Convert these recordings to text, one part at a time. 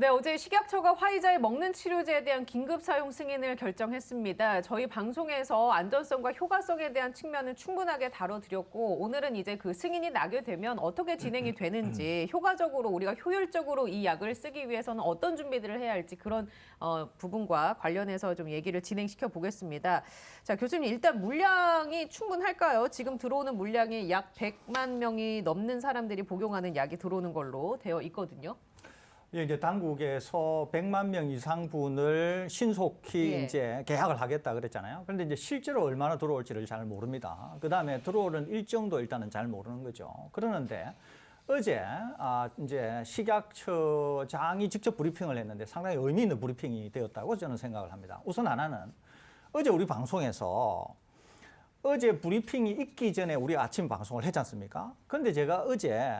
네, 어제 식약처가 화이자의 먹는 치료제에 대한 긴급 사용 승인을 결정했습니다. 저희 방송에서 안전성과 효과성에 대한 측면은 충분하게 다뤄드렸고 오늘은 이제 그 승인이 나게 되면 어떻게 진행이 되는지 효과적으로 우리가 효율적으로 이 약을 쓰기 위해서는 어떤 준비들을 해야 할지 그런 부분과 관련해서 좀 얘기를 진행시켜 보겠습니다. 자, 교수님 일단 물량이 충분할까요? 지금 들어오는 물량이 약 100만 명이 넘는 사람들이 복용하는 약이 들어오는 걸로 되어 있거든요. 이제 당국에서 100만 명 이상 분을 신속히 이제 계약을 하겠다 그랬잖아요. 그런데 이제 실제로 얼마나 들어올지를 잘 모릅니다. 그 다음에 들어오는 일정도 일단은 잘 모르는 거죠. 그러는데 어제 이제 식약처장이 직접 브리핑을 했는데 상당히 의미 있는 브리핑이 되었다고 저는 생각을 합니다. 우선 하나는 어제 우리 방송에서 어제 브리핑이 있기 전에 우리 아침 방송을 했지 않습니까? 그런데 제가 어제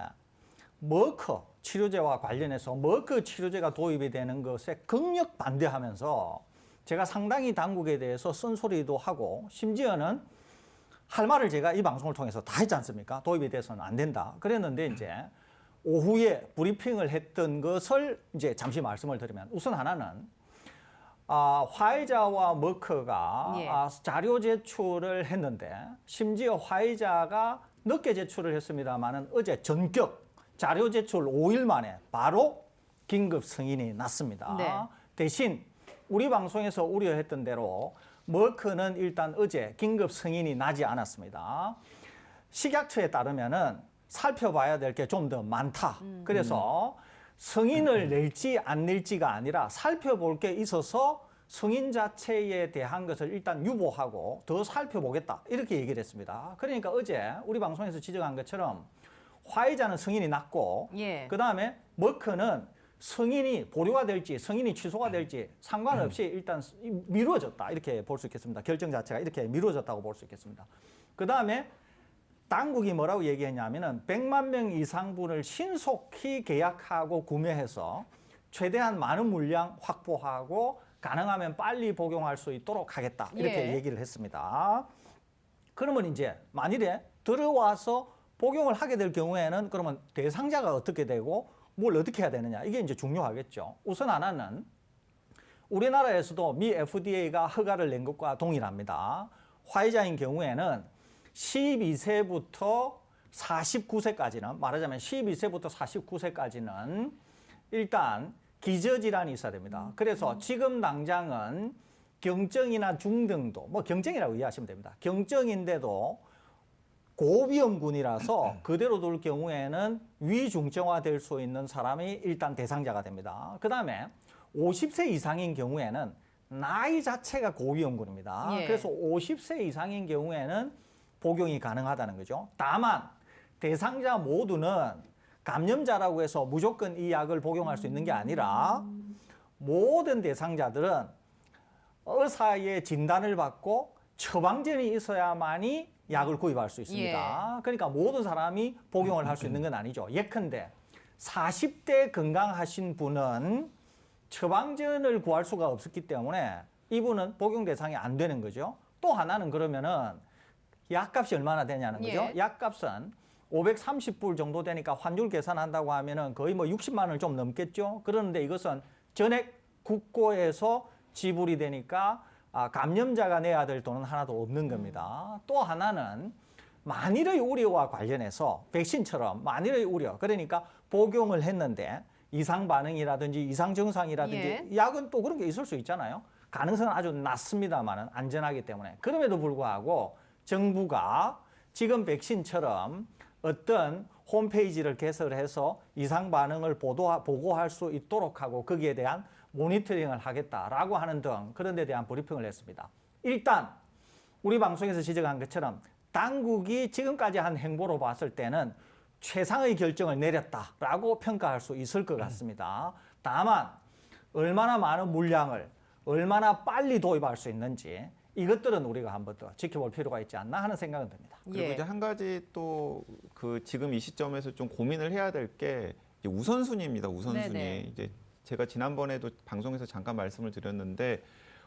머커 치료제와 관련해서 머커 치료제가 도입이 되는 것에 극력 반대하면서 제가 상당히 당국에 대해서 쓴소리도 하고 심지어는 할 말을 제가 이 방송을 통해서 다 했지 않습니까? 도입이 돼서는 안 된다. 그랬는데 이제 오후에 브리핑을 했던 것을 이제 잠시 말씀을 드리면 우선 하나는 화이자와 머커가 자료 제출을 했는데 심지어 화이자가 늦게 제출을 했습니다만은 어제 전격 자료 제출 5일 만에 바로 긴급 승인이 났습니다. 네. 대신 우리 방송에서 우려했던 대로 머크는 일단 어제 긴급 승인이 나지 않았습니다. 식약처에 따르면은 살펴봐야 될 게 좀 더 많다. 그래서 승인을 낼지 안 낼지가 아니라 살펴볼 게 있어서 승인 자체에 대한 것을 일단 유보하고 더 살펴보겠다. 이렇게 얘기를 했습니다. 그러니까 어제 우리 방송에서 지적한 것처럼 화이자는 승인이 났고 그다음에 머크는 승인이 보류가 될지 승인이 취소가 될지 상관없이 일단 미뤄졌다 이렇게 볼 수 있겠습니다. 결정 자체가 이렇게 미뤄졌다고 볼 수 있겠습니다. 그다음에 당국이 뭐라고 얘기했냐면은 100만 명 이상 분을 신속히 계약하고 구매해서 최대한 많은 물량 확보하고 가능하면 빨리 복용할 수 있도록 하겠다 이렇게 얘기를 했습니다. 그러면 이제 만일에 들어와서 복용을 하게 될 경우에는 그러면 대상자가 어떻게 되고 뭘 어떻게 해야 되느냐 이게 이제 중요하겠죠. 우선 하나는 우리나라에서도 미 FDA가 허가를 낸 것과 동일합니다. 화이자인 경우에는 12세부터 49세까지는 말하자면 12세부터 49세까지는 일단 기저질환이 있어야 됩니다. 그래서 지금 당장은 경증이나 중등도 뭐 경증이라고 이해하시면 됩니다. 경증인데도 고위험군이라서 그대로 둘 경우에는 위중증화 될 수 있는 사람이 일단 대상자가 됩니다. 그 다음에 50세 이상인 경우에는 나이 자체가 고위험군입니다. 그래서 50세 이상인 경우에는 복용이 가능하다는 거죠. 다만 대상자 모두는 감염자라고 해서 무조건 이 약을 복용할 수 있는 게 아니라 모든 대상자들은 의사의 진단을 받고 처방전이 있어야만이 약을 구입할 수 있습니다. 그러니까 모든 사람이 복용을 할 수 있는 건 아니죠. 예컨대 40대 건강하신 분은 처방전을 구할 수가 없었기 때문에 이분은 복용 대상이 안 되는 거죠. 또 하나는 그러면은 약값이 얼마나 되냐는 거죠. 약값은 530불 정도 되니까 환율 계산한다고 하면은 거의 뭐 60만 원을 좀 넘겠죠. 그런데 이것은 전액 국고에서 지불이 되니까 감염자가 내야 될 돈은 하나도 없는 겁니다. 또 하나는 만일의 우려와 관련해서 백신처럼 만일의 우려 그러니까 복용을 했는데 이상 반응이라든지 이상 증상이라든지 약은 또 그런 게 있을 수 있잖아요. 가능성은 아주 낮습니다만은 안전하기 때문에 그럼에도 불구하고 정부가 지금 백신처럼 어떤 홈페이지를 개설해서 이상 반응을 보고할 수 있도록 하고 거기에 대한 모니터링을 하겠다라고 하는 등 그런 데 대한 브리핑을 했습니다. 일단 우리 방송에서 지적한 것처럼 당국이 지금까지 한 행보로 봤을 때는 최상의 결정을 내렸다라고 평가할 수 있을 것 같습니다. 다만 얼마나 많은 물량을 얼마나 빨리 도입할 수 있는지 이것들은 우리가 한번 더 지켜볼 필요가 있지 않나 하는 생각은 듭니다. 그리고 이제 한 가지 또 그 지금 이 시점에서 좀 고민을 해야 될 게 우선순위입니다. 우선순위. 이제 제가 지난번에도 방송에서 잠깐 말씀을 드렸는데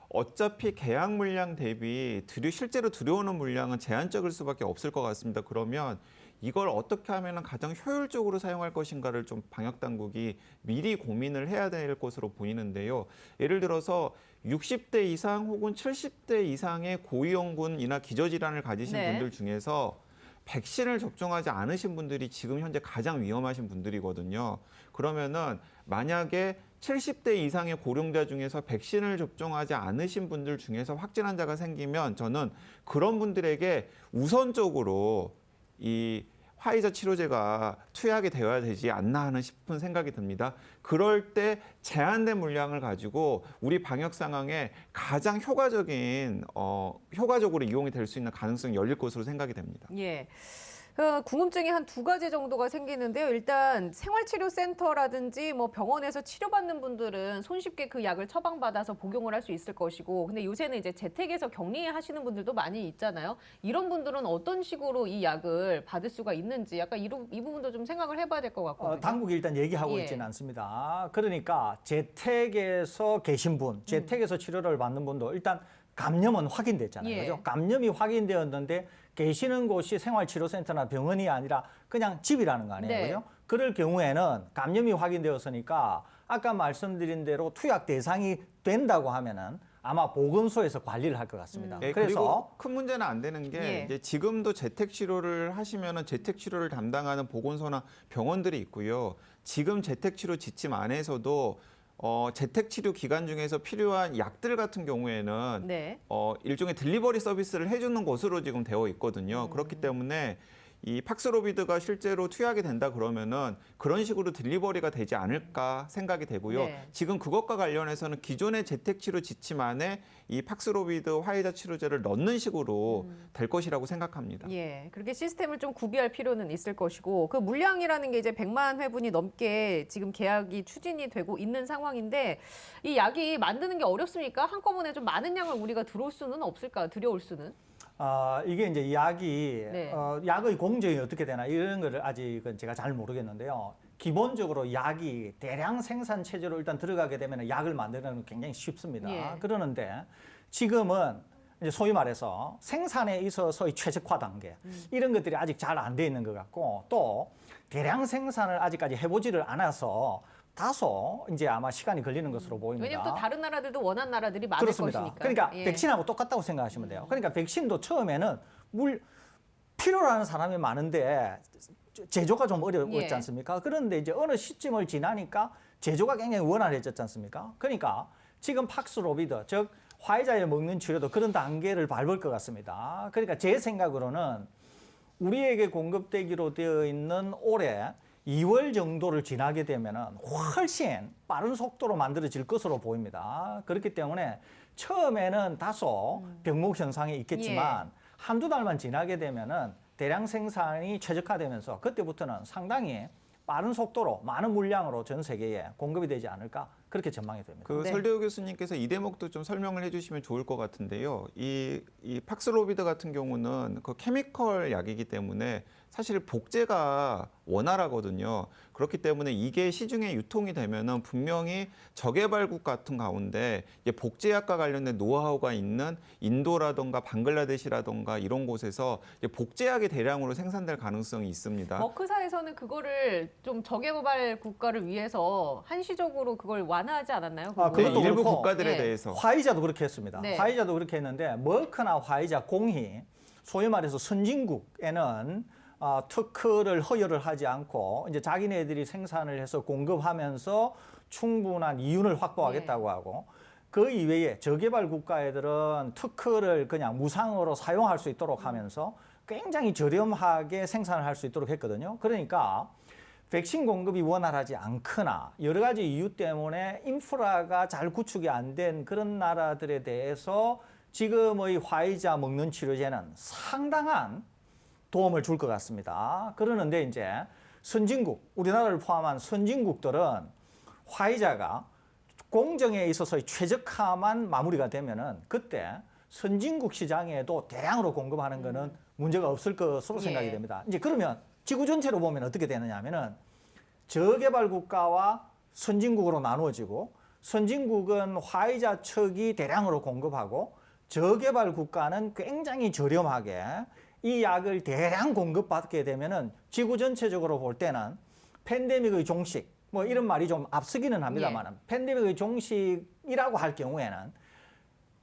어차피 계약 물량 대비 실제로 들여오는 물량은 제한적일 수밖에 없을 것 같습니다. 그러면 이걸 어떻게 하면 가장 효율적으로 사용할 것인가를 좀 방역 당국이 미리 고민을 해야 될 것으로 보이는데요. 예를 들어서 60대 이상 혹은 70대 이상의 고위험군이나 기저질환을 가지신 네. 분들 중에서 백신을 접종하지 않으신 분들이 지금 현재 가장 위험하신 분들이거든요. 그러면은 만약에 70대 이상의 고령자 중에서 백신을 접종하지 않으신 분들 중에서 확진 환자가 생기면 저는 그런 분들에게 우선적으로 이 화이자 치료제가 투약이 되어야 되지 않나 하는 싶은 생각이 듭니다. 그럴 때 제한된 물량을 가지고 우리 방역 상황에 가장 효과적으로 이용이 될 수 있는 가능성이 열릴 것으로 생각이 됩니다. 예. 궁금증이 한 두 가지 정도가 생기는데요. 일단 생활치료센터라든지 뭐 병원에서 치료받는 분들은 손쉽게 그 약을 처방받아서 복용을 할 수 있을 것이고, 근데 요새는 이제 재택에서 격리하시는 분들도 많이 있잖아요. 이런 분들은 어떤 식으로 이 약을 받을 수가 있는지 약간 이 부분도 좀 생각을 해봐야 될 것 같거든요. 당국이 일단 얘기하고 예. 있지는 않습니다. 그러니까 재택에서 계신 분, 재택에서 치료를 받는 분도 일단 감염은 확인됐잖아요. 예. 그죠? 감염이 확인되었는데 계시는 곳이 생활치료센터나 병원이 아니라 그냥 집이라는 거 아니에요. 네. 그죠? 그럴 경우에는 감염이 확인되었으니까 아까 말씀드린 대로 투약 대상이 된다고 하면은 아마 보건소에서 관리를 할 것 같습니다. 예, 그래서 그리고 큰 문제는 안 되는 게 예. 이제 지금도 재택 치료를 하시면은 재택 치료를 담당하는 보건소나 병원들이 있고요. 지금 재택 치료 지침 안에서도 재택 치료 기간 중에서 필요한 약들 같은 경우에는 네. 일종의 딜리버리 서비스를 해주는 곳으로 지금 되어 있거든요. 그렇기 때문에 이 팍스로비드가 실제로 투약이 된다 그러면은 그런 식으로 딜리버리가 되지 않을까 생각이 되고요. 네. 지금 그것과 관련해서는 기존의 재택치료 지침 안에 이 팍스로비드 화이자 치료제를 넣는 식으로 될 것이라고 생각합니다. 예, 그렇게 시스템을 좀 구비할 필요는 있을 것이고, 그 물량이라는 게 이제 100만 회분이 넘게 지금 계약이 추진이 되고 있는 상황인데, 이 약이 만드는 게 어렵습니까? 한꺼번에 좀 많은 양을 우리가 들어올 수는 없을까? 들여올 수는? 이게 이제 약이 네. 약의 공정이 어떻게 되나 이런 거를 아직은 제가 잘 모르겠는데요. 기본적으로 약이 대량 생산 체제로 일단 들어가게 되면 약을 만드는 건 굉장히 쉽습니다. 예. 그러는데 지금은 이제 소위 말해서 생산에 있어서의 최적화 단계 이런 것들이 아직 잘 안 돼 있는 것 같고, 또 대량 생산을 아직까지 해보지를 않아서 다소 이제 아마 시간이 걸리는 것으로 보입니다. 왜냐면 또 다른 나라들도 원한 나라들이 많을 그렇습니다. 것이니까. 그러니까 예. 백신하고 똑같다고 생각하시면 돼요. 그러니까 백신도 처음에는 필요로 하는 사람이 많은데 제조가 좀 어려웠지 예. 않습니까? 그런데 이제 어느 시점을 지나니까 제조가 굉장히 원활해졌지 않습니까? 그러니까 지금 팍스로비드, 즉 화이자에 먹는 치료도 그런 단계를 밟을 것 같습니다. 그러니까 제 생각으로는 우리에게 공급되기로 되어 있는 올해 2월 정도를 지나게 되면은 훨씬 빠른 속도로 만들어질 것으로 보입니다. 그렇기 때문에 처음에는 다소 병목 현상이 있겠지만 한두 달만 지나게 되면은 대량 생산이 최적화되면서 그때부터는 상당히 빠른 속도로 많은 물량으로 전 세계에 공급이 되지 않을까 그렇게 전망이 됩니다. 네. 설대호 교수님께서 이 대목도 좀 설명을 해주시면 좋을 것 같은데요. 이 팍스로비드 같은 경우는 그 케미컬 약이기 때문에 사실 복제가 원활하거든요. 그렇기 때문에 이게 시중에 유통이 되면은 분명히 저개발국 같은 가운데 복제약과 관련된 노하우가 있는 인도라든가 방글라데시라든가 이런 곳에서 복제약이 대량으로 생산될 가능성이 있습니다. 머크사에서는 그거를 좀 저개발 국가를 위해서 한시적으로 그걸 완화하지 않았나요? 그거? 그것도 일부 그렇고, 국가들에 예. 대해서. 화이자도 그렇게 했습니다. 네. 화이자도 그렇게 했는데 머크나 화이자 공히 소위 말해서 선진국에는 특허를 허용을 하지 않고 이제 자기네들이 생산을 해서 공급하면서 충분한 이윤을 확보하겠다고 하고, 그 이외에 저개발 국가애들은 특허를 그냥 무상으로 사용할 수 있도록 하면서 굉장히 저렴하게 생산을 할 수 있도록 했거든요. 그러니까 백신 공급이 원활하지 않거나 여러 가지 이유 때문에 인프라가 잘 구축이 안 된 그런 나라들에 대해서 지금의 화이자 먹는 치료제는 상당한 도움을 줄 것 같습니다. 그러는데 이제 선진국, 우리나라를 포함한 선진국들은 화이자가 공정에 있어서의 최적화만 마무리가 되면은 그때 선진국 시장에도 대량으로 공급하는 거는 문제가 없을 것으로 생각이 됩니다. 이제 그러면 지구 전체로 보면 어떻게 되느냐 하면은 저개발 국가와 선진국으로 나누어지고, 선진국은 화이자 척이 대량으로 공급하고 저개발 국가는 굉장히 저렴하게 이 약을 대량 공급받게 되면은 지구 전체적으로 볼 때는 팬데믹의 종식, 뭐 이런 말이 좀 앞서기는 합니다만, 팬데믹의 종식이라고 할 경우에는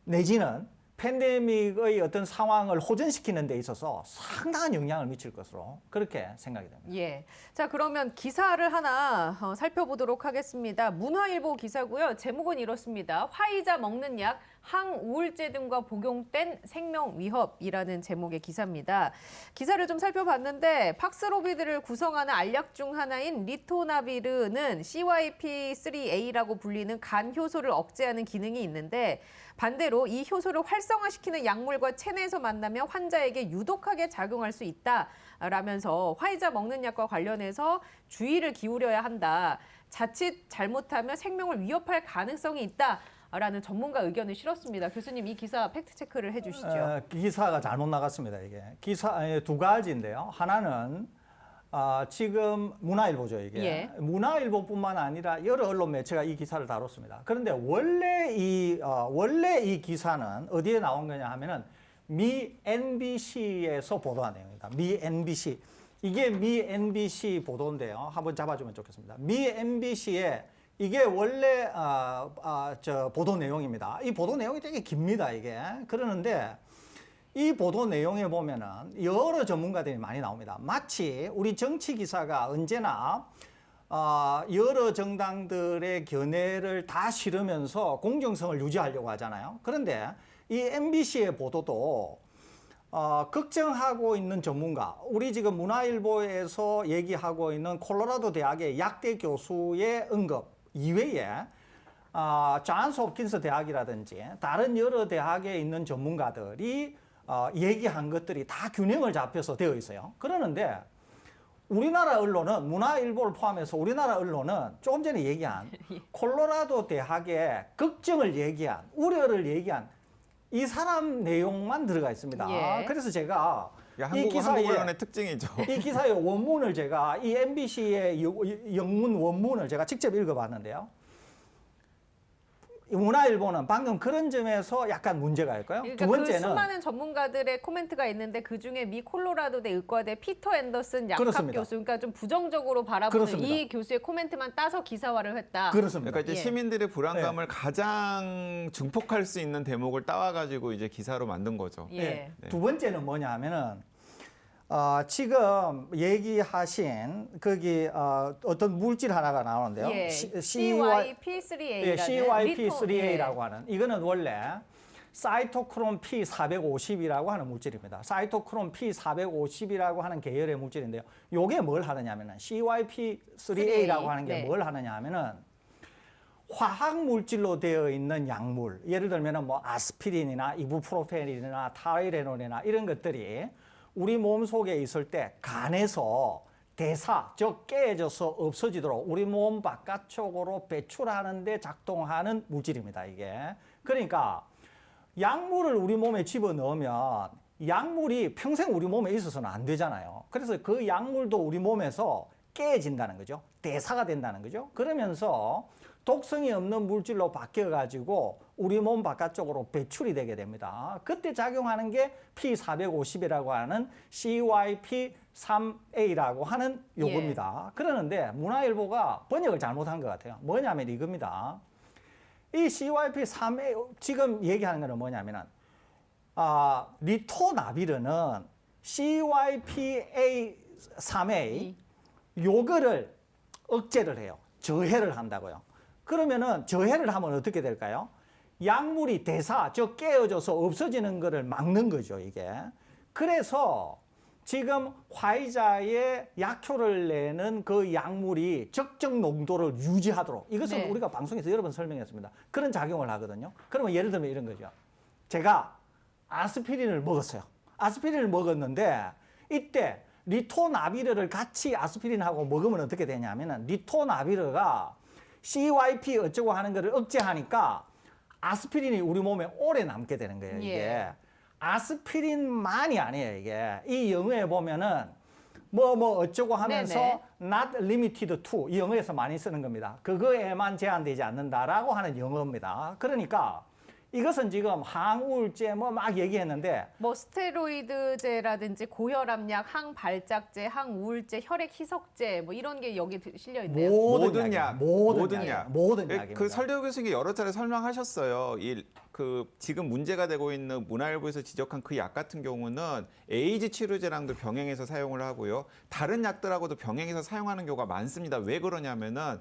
내지는 팬데믹의 어떤 상황을 호전시키는 데 있어서 상당한 영향을 미칠 것으로 그렇게 생각이 됩니다. 예. 자, 그러면 기사를 하나 살펴보도록 하겠습니다. 문화일보 기사고요. 제목은 이렇습니다. 화이자 먹는 약 항우울제 등과 복용된 생명 위협이라는 제목의 기사입니다. 기사를 좀 살펴봤는데 팍스로비드를 구성하는 알약 중 하나인 리토나비르는 CYP3A라고 불리는 간 효소를 억제하는 기능이 있는데 반대로 이 효소를 활성화시키는 약물과 체내에서 만나면 환자에게 유독하게 작용할 수 있다라면서 화이자 먹는 약과 관련해서 주의를 기울여야 한다. 자칫 잘못하면 생명을 위협할 가능성이 있다라는 전문가 의견을 실었습니다. 교수님, 이 기사 팩트 체크를 해주시죠. 기사가 잘못 나갔습니다. 이게 기사 두 가지인데요. 하나는 지금 문화일보죠, 이게. 예. 문화일보뿐만 아니라 여러 언론 매체가 이 기사를 다뤘습니다. 그런데 원래 이 기사는 어디에 나온 거냐 하면은 미 NBC에서 보도한 내용입니다. 미 NBC. 이게 미 NBC 보도인데요. 한번 잡아주면 좋겠습니다. 미 NBC에 이게 원래 보도 내용입니다. 이 보도 내용이 되게 깁니다, 이게. 그러는데 이 보도 내용에 보면은 여러 전문가들이 많이 나옵니다. 마치 우리 정치 기사가 언제나 여러 정당들의 견해를 다 실으면서 공정성을 유지하려고 하잖아요. 그런데 이 MBC의 보도도 걱정하고 있는 전문가, 우리 지금 문화일보에서 얘기하고 있는 콜로라도 대학의 약대 교수의 언급 이외에 존스 홉킨스 대학이라든지 다른 여러 대학에 있는 전문가들이 얘기한 것들이 다 균형을 잡혀서 되어 있어요. 그러는데 우리나라 언론은, 문화일보를 포함해서 우리나라 언론은 조금 전에 얘기한 콜로라도 대학의 걱정을 얘기한, 우려를 얘기한 이 사람 내용만 들어가 있습니다. 예. 그래서 제가 한국 언론의 특징이죠. 이 기사의 원문을 제가 이 MBC의 영문 원문을 제가 직접 읽어봤는데요. 문화일보는 방금 그런 점에서 약간 문제가 있고요. 그러니까 두 번째는 그 수많은 전문가들의 코멘트가 있는데 그중에 미 콜로라도대 의과대 피터 앤더슨 약학 그렇습니다. 교수, 그러니까 좀 부정적으로 바라보는 그렇습니다. 이 교수의 코멘트만 따서 기사화를 했다. 그렇습니다. 그러니까 이제 예. 시민들의 불안감을 가장 증폭할 수 있는 대목을 따와가지고 이제 기사로 만든 거죠. 예. 네. 두 번째는 뭐냐면은 지금 얘기하신 거기 어떤 물질 하나가 나오는데요. 예. CYP3A, CYP3A라는 CYP3A라고 하는 이거는 원래 사이토크롬 P450이라고 하는 물질입니다. 사이토크롬 P450이라고 하는 계열의 물질인데요. 요게 뭘 하느냐면은 CYP3A라고 하는 게 뭘 하느냐 하면은 화학 물질로 되어 있는 약물, 예를 들면은 뭐 아스피린이나 이부프로펜이나 타이레놀이나 이런 것들이 우리 몸 속에 있을 때 간에서 대사, 즉 깨져서 없어지도록 우리 몸 바깥쪽으로 배출하는 데 작동하는 물질입니다, 이게. 그러니까 약물을 우리 몸에 집어넣으면 약물이 평생 우리 몸에 있어서는 안 되잖아요. 그래서 그 약물도 우리 몸에서 깨진다는 거죠. 대사가 된다는 거죠. 그러면서 독성이 없는 물질로 바뀌어가지고 우리 몸 바깥쪽으로 배출이 되게 됩니다. 그때 작용하는 게 P450이라고 하는 CYP3A라고 하는 요겁니다. 그러는데 문화일보가 번역을 잘못한 것 같아요. 뭐냐면 이겁니다. 이 CYP3A, 지금 얘기하는 거는 뭐냐면은, 리토나비르는 CYPA3A, 요거를 억제를 해요. 저해를 한다고요. 그러면은 저해를 하면 어떻게 될까요? 약물이 대사, 즉 깨어져서 없어지는 거를 막는 거죠, 이게. 그래서 지금 화이자의 약효를 내는 그 약물이 적정 농도를 유지하도록, 이것은 우리가 방송에서 여러 번 설명했습니다. 그런 작용을 하거든요. 그러면 예를 들면 이런 거죠. 제가 아스피린을 먹었어요. 아스피린을 먹었는데 이때 리토나비르를 같이 아스피린하고 먹으면 어떻게 되냐면은 리토나비르가 CYP 어쩌고 하는 거를 억제하니까 아스피린이 우리 몸에 오래 남게 되는 거예요, 이게. 아스피린만이 아니에요, 이게. 이 영어에 보면은 뭐 어쩌고 하면서 not limited to, 이 영어에서 많이 쓰는 겁니다. 그거에만 제한되지 않는다라고 하는 영어입니다. 그러니까 이것은 지금 항우울제 뭐 막 얘기했는데 뭐 스테로이드제라든지 고혈압약, 항발작제, 항우울제, 혈액 희석제 뭐 이런 게 여기 실려 있네요. 모든 약, 모든 모든 약입니다. 그 설대호 교수님이 여러 차례 설명하셨어요. 지금 문제가 되고 있는 문화일보에서 지적한 그 약 같은 경우는 에이즈 치료제랑도 병행해서 사용을 하고요. 다른 약들하고도 병행해서 사용하는 경우가 많습니다. 왜 그러냐면은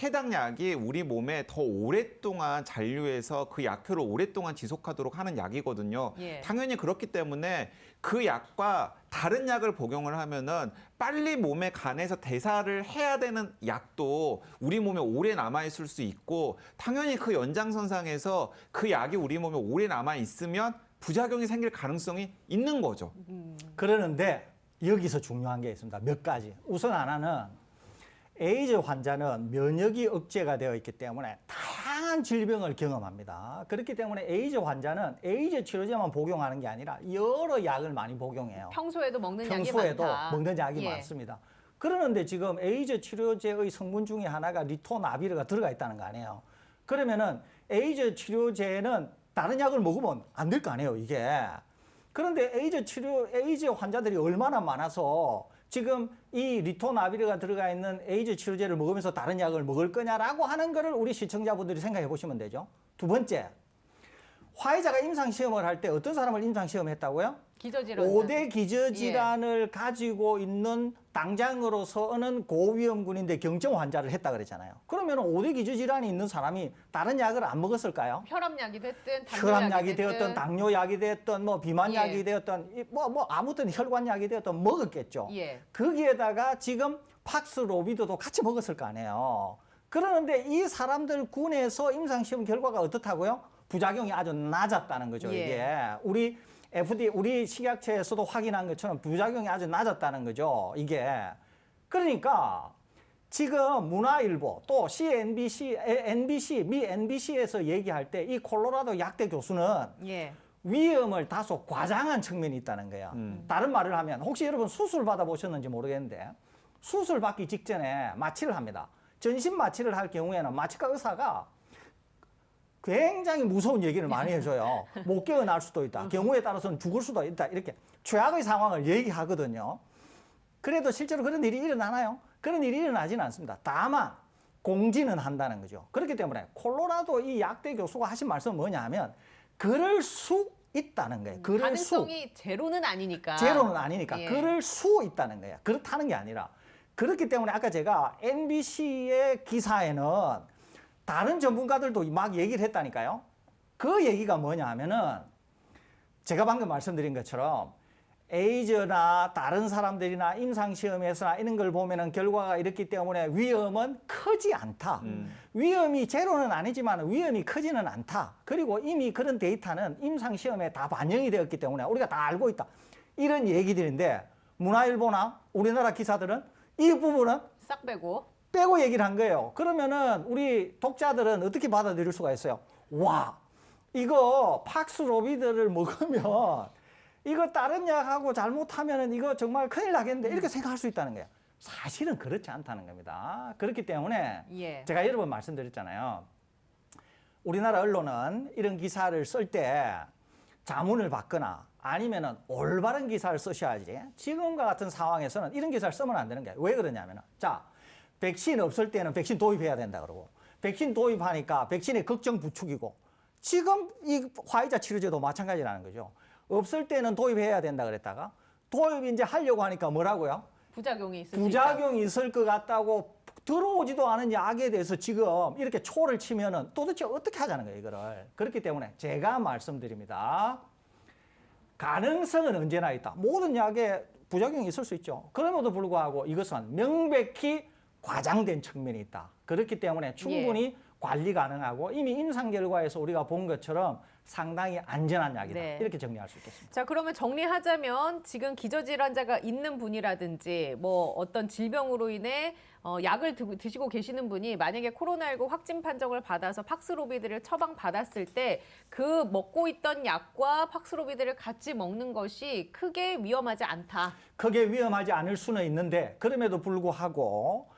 해당 약이 우리 몸에 더 오랫동안 잔류해서 그 약효를 오랫동안 지속하도록 하는 약이거든요. 예. 당연히 그렇기 때문에 그 약과 다른 약을 복용을 하면은 빨리 몸에 간에서 대사를 해야 되는 약도 우리 몸에 오래 남아 있을 수 있고, 당연히 그 연장선상에서 그 약이 우리 몸에 오래 남아 있으면 부작용이 생길 가능성이 있는 거죠. 그러는데 여기서 중요한 게 있습니다. 몇 가지. 우선 하나는 에이즈 환자는 면역이 억제가 되어 있기 때문에 다양한 질병을 경험합니다. 그렇기 때문에 에이즈 환자는 에이즈 치료제만 복용하는 게 아니라 여러 약을 많이 복용해요. 평소에도 먹는 약이 평소에도 많다. 먹는 약이 예. 많습니다. 그러는데 지금 에이즈 치료제의 성분 중에 하나가 리토나비르가 들어가 있다는 거 아니에요. 그러면은 에이즈 치료제는 다른 약을 먹으면 안 될 거 아니에요, 이게. 그런데 에이즈 환자들이 얼마나 많아서 지금 이 리토나비르가 들어가 있는 에이즈 치료제를 먹으면서 다른 약을 먹을 거냐라고 하는 거를 우리 시청자분들이 생각해 보시면 되죠. 두 번째, 화이자가 임상시험을 할 때 어떤 사람을 임상시험했다고요? 기저질환. 5대 기저질환을 가지고 있는 당장으로서는 고위험군인데 경증 환자를 했다 그랬잖아요. 그러면 5대 기저질환이 있는 사람이 다른 약을 안 먹었을까요? 혈압약이 됐든 혈압약이 되었던 당뇨약이 되었던 뭐 비만약이 예. 되었던 뭐 아무튼 혈관약이 되었던 먹었겠죠. 예. 거기에다가 지금 팍스로비드도 같이 먹었을 거 아니에요. 그러는데 이 사람들 군에서 임상시험 결과가 어떻다고요? 부작용이 아주 낮았다는 거죠. 예. 이게 우리 식약처에서도 확인한 것처럼 부작용이 아주 낮았다는 거죠. 이게 그러니까 지금 문화일보 또 CNBC, NBC, 미 NBC에서 얘기할 때 이 콜로라도 약대 교수는 예. 위험을 다소 과장한 측면이 있다는 거예요. 다른 말을 하면 혹시 여러분 수술 받아보셨는지 모르겠는데 수술 받기 직전에 마취를 합니다. 전신 마취를 할 경우에는 마취과 의사가 굉장히 무서운 얘기를 많이 해줘요. 못 깨어날 수도 있다. 경우에 따라서는 죽을 수도 있다. 이렇게 최악의 상황을 얘기하거든요. 그래도 실제로 그런 일이 일어나나요? 그런 일이 일어나지는 않습니다. 다만 공지는 한다는 거죠. 그렇기 때문에 콜로라도 이 약대 교수가 하신 말씀은 뭐냐 하면 그럴 수 있다는 거예요. 그럴 가능성이 제로는 아니니까. 제로는 아니니까 예. 그럴 수 있다는 거예요. 그렇다는 게 아니라 그렇기 때문에 아까 제가 NBC의 기사에는 다른 전문가들도 막 얘기를 했다니까요. 그 얘기가 뭐냐 하면은 제가 방금 말씀드린 것처럼 에이즈나 다른 사람들이나 임상시험에서나 이런 걸 보면은 결과가 이렇기 때문에 위험은 크지 않다. 위험이 제로는 아니지만 위험이 크지는 않다. 그리고 이미 그런 데이터는 임상시험에 다 반영이 되었기 때문에 우리가 다 알고 있다. 이런 얘기들인데 문화일보나 우리나라 기사들은 이 부분은 싹 빼고. 얘기를 한 거예요. 그러면은 우리 독자들은 어떻게 받아들일 수가 있어요? 와, 이거 팍스로비드를 먹으면 이거 다른 약하고 잘못하면은 이거 정말 큰일 나겠는데 이렇게 생각할 수 있다는 거예요. 사실은 그렇지 않다는 겁니다. 그렇기 때문에 예. 제가 여러 번 말씀드렸잖아요. 우리나라 언론은 이런 기사를 쓸 때 자문을 받거나 아니면은 올바른 기사를 쓰셔야지. 지금과 같은 상황에서는 이런 기사를 쓰면 안 되는 거예요. 왜 그러냐면은 자, 백신 없을 때는 백신 도입해야 된다 그러고 백신 도입하니까 백신의 걱정 부추기고 지금 이 화이자 치료제도 마찬가지라는 거죠. 없을 때는 도입해야 된다 그랬다가 도입 이제 하려고 하니까 뭐라고요? 부작용이 있을 수 있다. 부작용이 있을 것 같다고 들어오지도 않은 약에 대해서 지금 이렇게 초를 치면은 도대체 어떻게 하자는 거예요, 이거를. 그렇기 때문에 제가 말씀드립니다. 가능성은 언제나 있다. 모든 약에 부작용이 있을 수 있죠. 그럼에도 불구하고 이것은 명백히 과장된 측면이 있다. 그렇기 때문에 충분히 관리 가능하고 이미 임상 결과에서 우리가 본 것처럼 상당히 안전한 약이다. 네. 이렇게 정리할 수 있겠습니다. 자, 그러면 정리하자면 지금 기저질환자가 있는 분이라든지 뭐 어떤 질병으로 인해 약을 드시고 계시는 분이 만약에 코로나19 확진 판정을 받아서 팍스로비드를 처방받았을 때 그 먹고 있던 약과 팍스로비드를 같이 먹는 것이 크게 위험하지 않다. 크게 위험하지 않을 수는 있는데 그럼에도 불구하고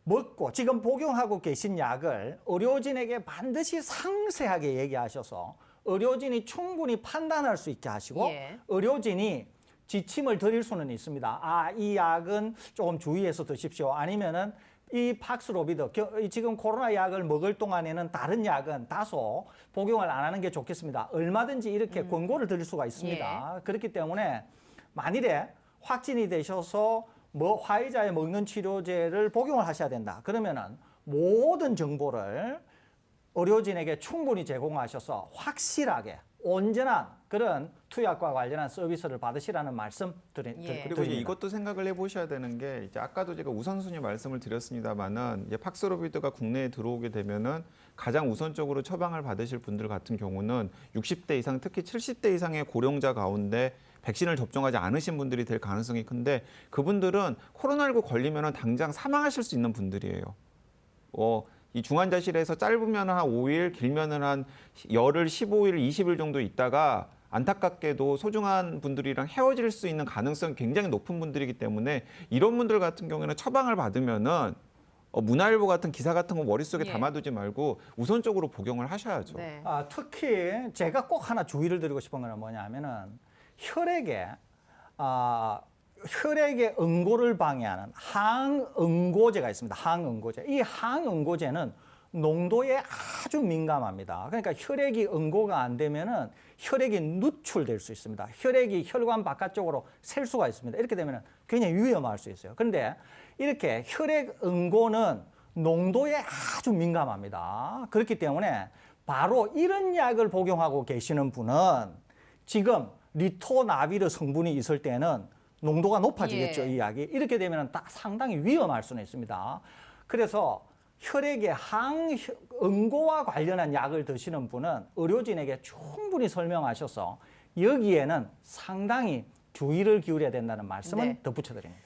먹고 지금 복용하고 계신 약을 의료진에게 반드시 상세하게 얘기하셔서 의료진이 충분히 판단할 수 있게 하시고 예. 의료진이 지침을 드릴 수는 있습니다. 아, 이 약은 조금 주의해서 드십시오. 아니면은 이 팍스로비드, 지금 코로나 약을 먹을 동안에는 다른 약은 다소 복용을 안 하는 게 좋겠습니다. 얼마든지 이렇게 권고를 드릴 수가 있습니다. 그렇기 때문에 만일에 확진이 되셔서 화이자에 먹는 치료제를 복용을 하셔야 된다. 그러면은 모든 정보를 의료진에게 충분히 제공하셔서 확실하게 온전한 그런 투약과 관련한 서비스를 받으시라는 말씀 드립니다. 그리고 이제 이것도 생각을 해보셔야 되는 게 이제 아까도 제가 우선순위 말씀을 드렸습니다만은 이제 팍스로비드가 국내에 들어오게 되면은 가장 우선적으로 처방을 받으실 분들 같은 경우는 60대 이상, 특히 70대 이상의 고령자 가운데 백신을 접종하지 않으신 분들이 될 가능성이 큰데 그분들은 코로나19 걸리면은 당장 사망하실 수 있는 분들이에요. 이 중환자실에서 짧으면 한 5일, 길면은 한 열흘, 15일, 20일 정도 있다가 안타깝게도 소중한 분들이랑 헤어질 수 있는 가능성이 굉장히 높은 분들이기 때문에 이런 분들 같은 경우에는 처방을 받으면은 문화일보 같은 기사 같은 거 머릿속에 담아두지 말고 우선적으로 복용을 하셔야죠. 네. 특히 제가 꼭 하나 주의를 드리고 싶은 건 뭐냐면은 혈액의 응고를 방해하는 항응고제가 있습니다. 항응고제. 이 항응고제는 농도에 아주 민감합니다. 그러니까 혈액이 응고가 안 되면은 혈액이 누출될 수 있습니다. 혈액이 혈관 바깥쪽으로 셀 수가 있습니다. 이렇게 되면은 굉장히 위험할 수 있어요. 그런데 이렇게 혈액 응고는 농도에 아주 민감합니다. 그렇기 때문에 바로 이런 약을 복용하고 계시는 분은 지금 리토나비르 성분이 있을 때는 농도가 높아지겠죠, 이 약이. 이렇게 되면 상당히 위험할 수는 있습니다. 그래서 혈액의 항응고와 관련한 약을 드시는 분은 의료진에게 충분히 설명하셔서 여기에는 상당히 주의를 기울여야 된다는 말씀은 덧붙여드립니다.